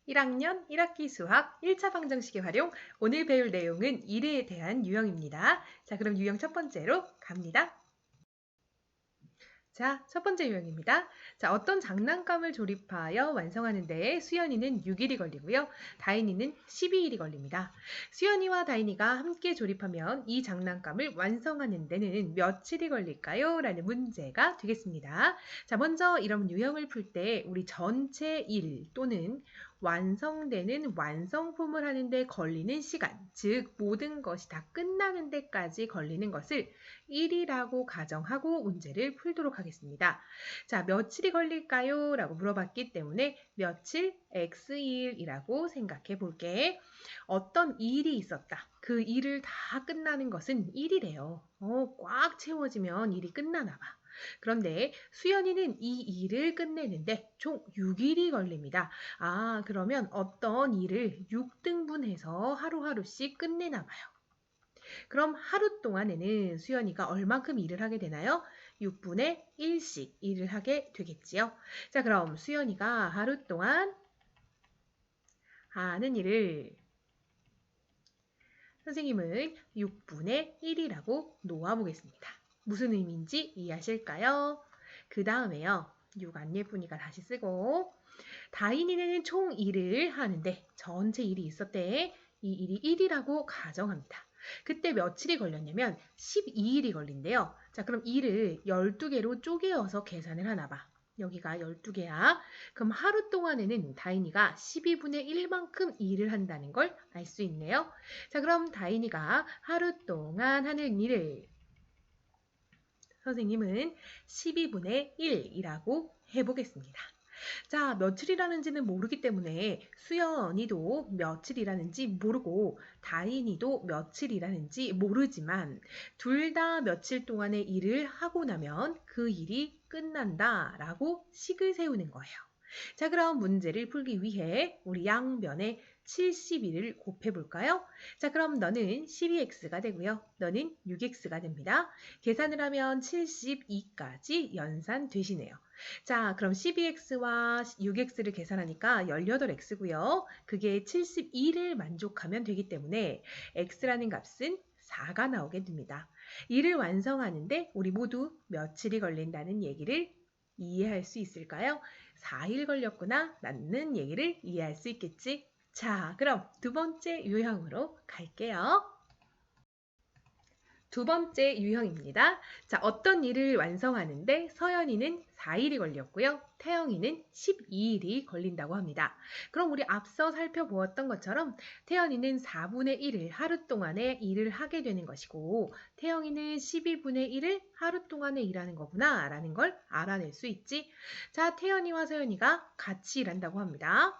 1학년 1학기 수학 1차 방정식의 활용. 오늘 배울 내용은 일에 대한 유형입니다. 자, 그럼 유형 첫 번째로 갑니다. 자, 첫 번째 유형입니다. 자, 어떤 장난감을 조립하여 완성하는데 수연이는 6일이 걸리고요. 다인이는 12일이 걸립니다. 수연이와 다인이가 함께 조립하면 이 장난감을 완성하는 데는 며칠이 걸릴까요? 라는 문제가 되겠습니다. 자, 먼저 이런 유형을 풀 때 우리 전체 일 또는 완성되는 완성품을 하는데 걸리는 시간, 즉 모든 것이 다 끝나는 데까지 걸리는 것을 1이라고 가정하고 문제를 풀도록 하겠습니다. 자, 며칠이 걸릴까요? 라고 물어봤기 때문에 며칠 X일이라고 생각해 볼게. 어떤 일이 있었다. 그 일을 다 끝나는 것은 1이래요. 꽉 채워지면 일이 끝나나 봐. 그런데 수연이는 이 일을 끝내는데 총 6일이 걸립니다. 아, 그러면 어떤 일을 6등분해서 하루하루씩 끝내나 봐요. 그럼 하루 동안에는 수연이가 얼만큼 일을 하게 되나요? 6분의 1씩 일을 하게 되겠지요. 자, 그럼 수연이가 하루 동안 하는 일을 선생님은 6분의 1이라고 놓아보겠습니다. 무슨 의미인지 이해하실까요? 그 다음에요. 6 안 예쁘니까 다시 쓰고 다인이는 총 일을 하는데 전체 일이 있었대. 이 일이 1이라고 가정합니다. 그때 며칠이 걸렸냐면 12일이 걸린대요. 자, 그럼 일을 12개로 쪼개어서 계산을 하나 봐. 여기가 12개야. 그럼 하루 동안에는 다인이가 12분의 1만큼 일을 한다는 걸 알 수 있네요. 자, 그럼 다인이가 하루 동안 하는 일을 선생님은 12분의 1이라고 해보겠습니다. 자, 며칠이라는지는 모르기 때문에 수연이도 며칠이라는지 모르고 다인이도 며칠이라는지 모르지만 둘 다 며칠 동안의 일을 하고 나면 그 일이 끝난다라고 식을 세우는 거예요. 자, 그럼 문제를 풀기 위해 우리 양변에 71을 곱해볼까요? 자, 그럼 너는 12x가 되고요. 너는 6x가 됩니다. 계산을 하면 72까지 연산되시네요. 자, 그럼 12x와 6x를 계산하니까 18x고요. 그게 72를 만족하면 되기 때문에 x라는 값은 4가 나오게 됩니다. 이를 완성하는데 우리 모두 며칠이 걸린다는 얘기를 이해할 수 있을까요? 4일 걸렸구나 라는 얘기를 이해할 수 있겠지? 자, 그럼 두 번째 유형으로 갈게요. 두 번째 유형입니다. 자, 어떤 일을 완성하는데 서연이는 4일이 걸렸고요. 태영이는 12일이 걸린다고 합니다. 그럼 우리 앞서 살펴보았던 것처럼 태연이는 4분의 1을 하루 동안에 일을 하게 되는 것이고 태영이는 12분의 1을 하루 동안에 일하는 거구나 라는 걸 알아낼 수 있지. 자, 태연이와 서연이가 같이 일한다고 합니다.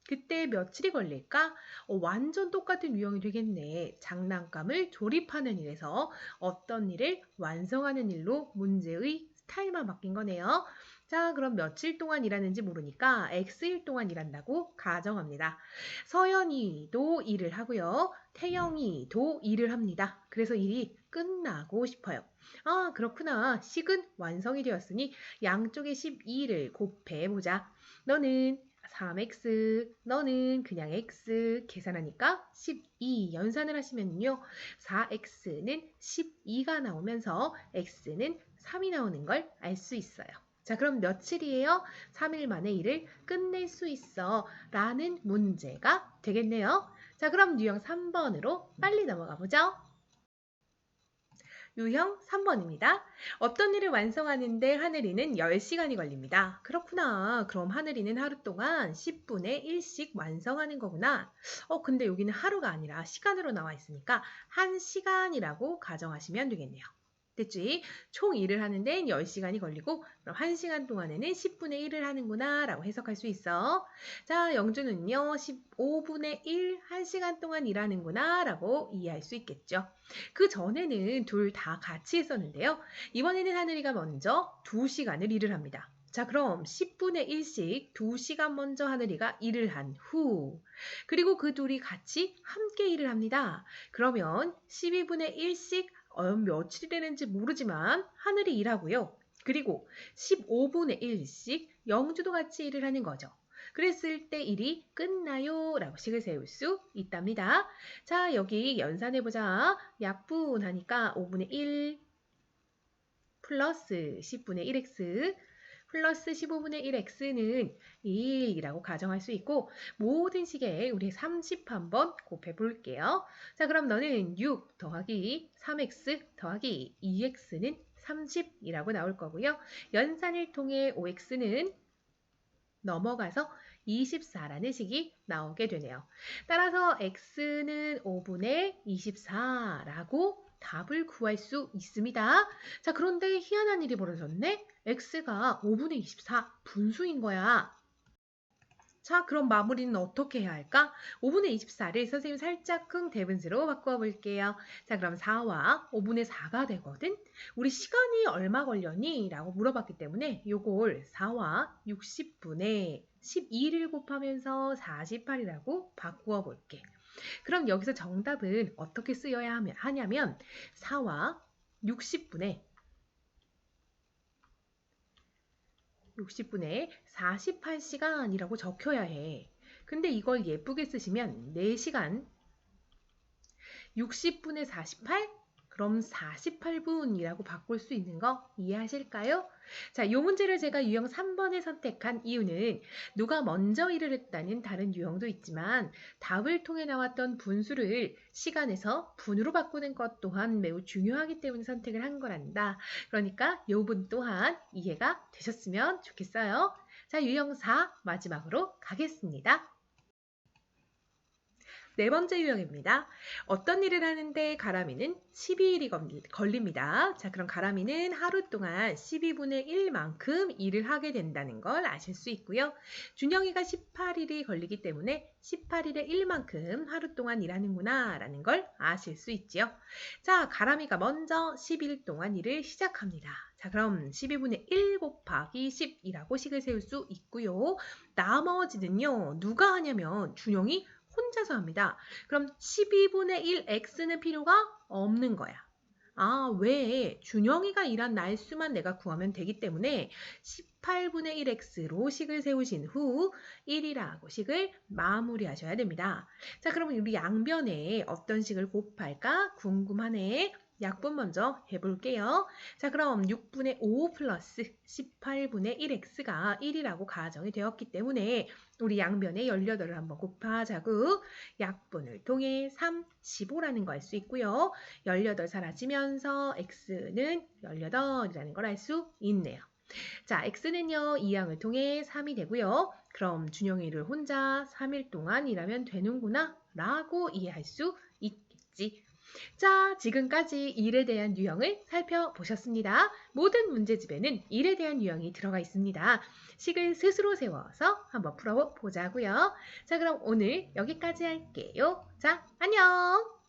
그때 며칠이 걸릴까? 완전 똑같은 유형이 되겠네. 장난감을 조립하는 일에서 어떤 일을 완성하는 일로 문제의 스타일만 바뀐 거네요. 자, 그럼 며칠 동안 일하는지 모르니까 X일 동안 일한다고 가정합니다. 서연이도 일을 하고요. 태영이도 일을 합니다. 그래서 일이 끝나고 싶어요. 아, 그렇구나. 식은 완성이 되었으니 양쪽의 12를 곱해보자. 너는 3x, 너는 그냥 x 계산하니까 12 연산을 하시면요. 4x는 12가 나오면서 x는 3이 나오는 걸 알 수 있어요. 자, 그럼 며칠이에요? 3일 만에 일을 끝낼 수 있어 라는 문제가 되겠네요. 자, 그럼 유형 3번으로 빨리 넘어가 보죠. 유형 3번입니다. 어떤 일을 완성하는데 하늘이는 10시간이 걸립니다. 그렇구나. 그럼 하늘이는 하루 동안 10분의 1씩 완성하는 거구나. 근데 여기는 하루가 아니라 시간으로 나와 있으니까 1시간이라고 가정하시면 되겠네요. 됐지? 총 일을 하는 데는 10시간이 걸리고 그럼 1시간 동안에는 10분의 1을 하는구나 라고 해석할 수 있어. 자, 영주는요. 15분의 1, 1시간 동안 일하는구나 라고 이해할 수 있겠죠. 그 전에는 둘 다 같이 했었는데요. 이번에는 하늘이가 먼저 2시간을 일을 합니다. 자, 그럼 10분의 1씩 2시간 먼저 하늘이가 일을 한 후 그리고 그 둘이 같이 함께 일을 합니다. 그러면 12분의 1씩 며칠이 되는지 모르지만 하늘이 일하고요. 그리고 15분의 1씩 영주도 같이 일을 하는 거죠. 그랬을 때 일이 끝나요 라고 식을 세울 수 있답니다. 자, 여기 연산해보자. 약분하니까 5분의 1 플러스 10분의 1x 플러스 15분의 1x는 1이라고 가정할 수 있고 모든 식에 우리 30 한번 곱해 볼게요. 자, 그럼 너는 6 더하기 3x 더하기 2x는 30이라고 나올 거고요. 연산을 통해 5x는 넘어가서 24라는 식이 나오게 되네요. 따라서 x는 5분의 24라고 답을 구할 수 있습니다. 자, 그런데 희한한 일이 벌어졌네? x가 5분의 24 분수인 거야. 자, 그럼 마무리는 어떻게 해야 할까? 5분의 24를 선생님 살짝 대분수로 바꾸어 볼게요. 자, 그럼 4와 5분의 4가 되거든? 우리 시간이 얼마 걸렸니? 라고 물어봤기 때문에 요걸 4와 60분의 12를 곱하면서 48이라고 바꾸어 볼게. 그럼 여기서 정답은 어떻게 쓰여야 하냐면 4와 60분의 48시간이라고 적혀야 해. 근데 이걸 예쁘게 쓰시면 4시간 60분의 48? 그럼 48분이라고 바꿀 수 있는 거 이해하실까요? 자, 이 문제를 제가 유형 3번을 선택한 이유는 누가 먼저 일을 했다는 다른 유형도 있지만 답을 통해 나왔던 분수를 시간에서 분으로 바꾸는 것 또한 매우 중요하기 때문에 선택을 한 거란다. 그러니까 이 부분 또한 이해가 되셨으면 좋겠어요. 자, 유형 4 마지막으로 가겠습니다. 네 번째 유형입니다. 어떤 일을 하는데 가람이는 12일이 걸립니다. 자, 그럼 가람이는 하루 동안 12분의 1만큼 일을 하게 된다는 걸 아실 수 있고요. 준영이가 18일이 걸리기 때문에 18일의 1만큼 하루 동안 일하는구나 라는 걸 아실 수 있지요. 자, 가람이가 먼저 10일 동안 일을 시작합니다. 자, 그럼 12분의 1 곱하기 10이라고 식을 세울 수 있고요. 나머지는요, 누가 하냐면 준영이 혼자서 합니다. 그럼 12분의 1 x는 필요가 없는 거야. 아, 왜? 준영이가 일한 날수만 내가 구하면 되기 때문에 18분의 1x로 식을 세우신 후 1이라고 식을 마무리하셔야 됩니다. 자, 그러면 우리 양변에 어떤 식을 곱할까? 궁금하네. 약분 먼저 해볼게요. 자, 그럼 6분의 5 플러스 18분의 1x가 1이라고 가정이 되었기 때문에 우리 양변에 18을 한번 곱하자고 약분을 통해 3, 15라는 거 알 수 있고요. 18 사라지면서 x는 18이라는 걸 알 수 있네요. 자, x는요, 2항을 통해 3이 되고요. 그럼 준영이를 혼자 3일 동안 일하면 되는구나 라고 이해할 수 있겠지. 자, 지금까지 일에 대한 유형을 살펴보셨습니다. 모든 문제집에는 일에 대한 유형이 들어가 있습니다. 식을 스스로 세워서 한번 풀어보자고요. 자, 그럼 오늘 여기까지 할게요. 자, 안녕!